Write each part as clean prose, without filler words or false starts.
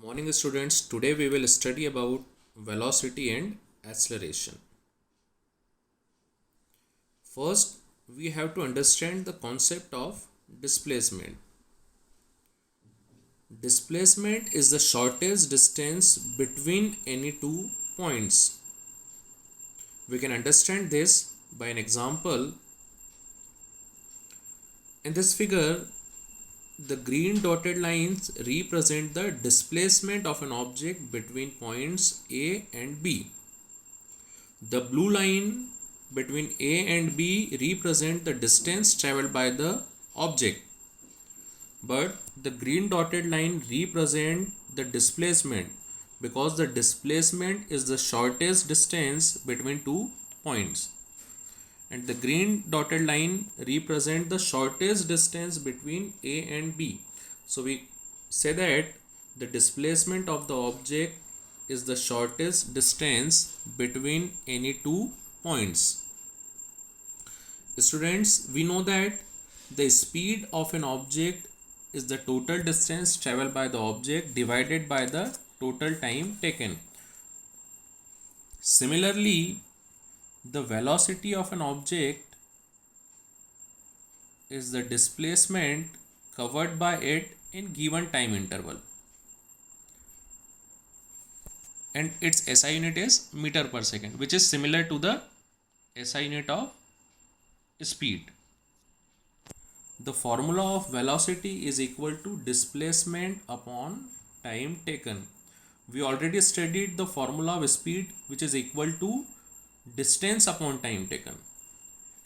Morning students, today we will study about velocity and acceleration. First, we have to understand the concept of displacement. Displacement is the shortest distance between any two points. We can understand this by an example. In this figure, the green dotted lines represent the displacement of an object between points A and B. The blue line between A and B represent the distance traveled by the object, but the green dotted line represent the displacement because the displacement is the shortest distance between two points, and the green dotted line represent the shortest distance between A and B. So we say that the displacement of the object is the shortest distance between any two points. Students, we know that the speed of an object is the total distance traveled by the object divided by the total time taken. Similarly, the velocity of an object is the displacement covered by it in given time interval, and its SI unit is meter per second, which is similar to the SI unit of speed. The formula of velocity is equal to displacement upon time taken. We already studied the formula of speed, which is equal to distance upon time taken,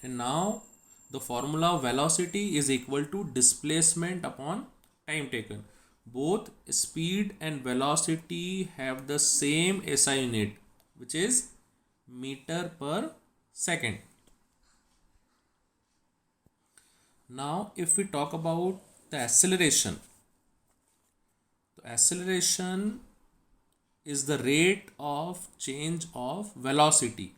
and now the formula of velocity is equal to displacement upon time taken. Both speed and velocity have the same SI unit, which is meter per second. Now if we talk about the acceleration is the rate of change of velocity,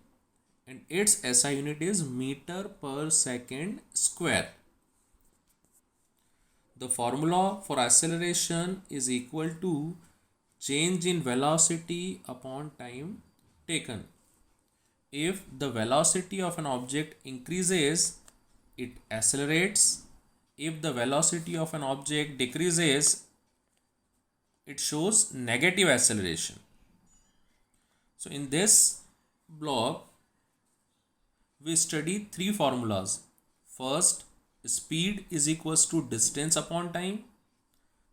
and its SI unit is meter per second square. The formula for acceleration is equal to change in velocity upon time taken. If the velocity of an object increases, it accelerates. If the velocity of an object decreases, it shows negative acceleration. So in this block, we study three formulas. First, speed is equals to distance upon time.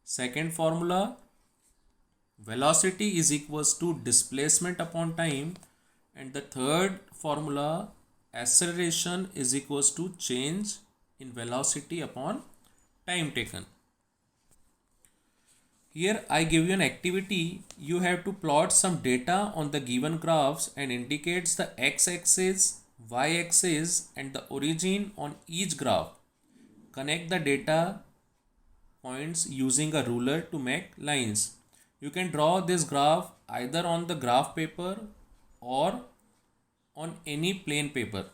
Second formula, velocity is equals to displacement upon time. And the third formula, acceleration is equals to change in velocity upon time taken. Here I give you an activity. You have to plot some data on the given graphs and indicates the x-axis, y-axis and the origin on each graph. Connect the data points using a ruler to make lines. You can draw this graph either on the graph paper or on any plain paper.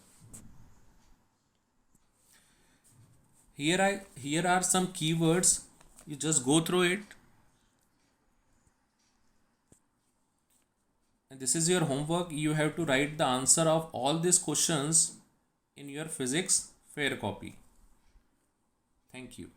Here are some keywords. You just go through it. And this is your homework. You have to write the answer of all these questions in your physics fair copy. Thank you.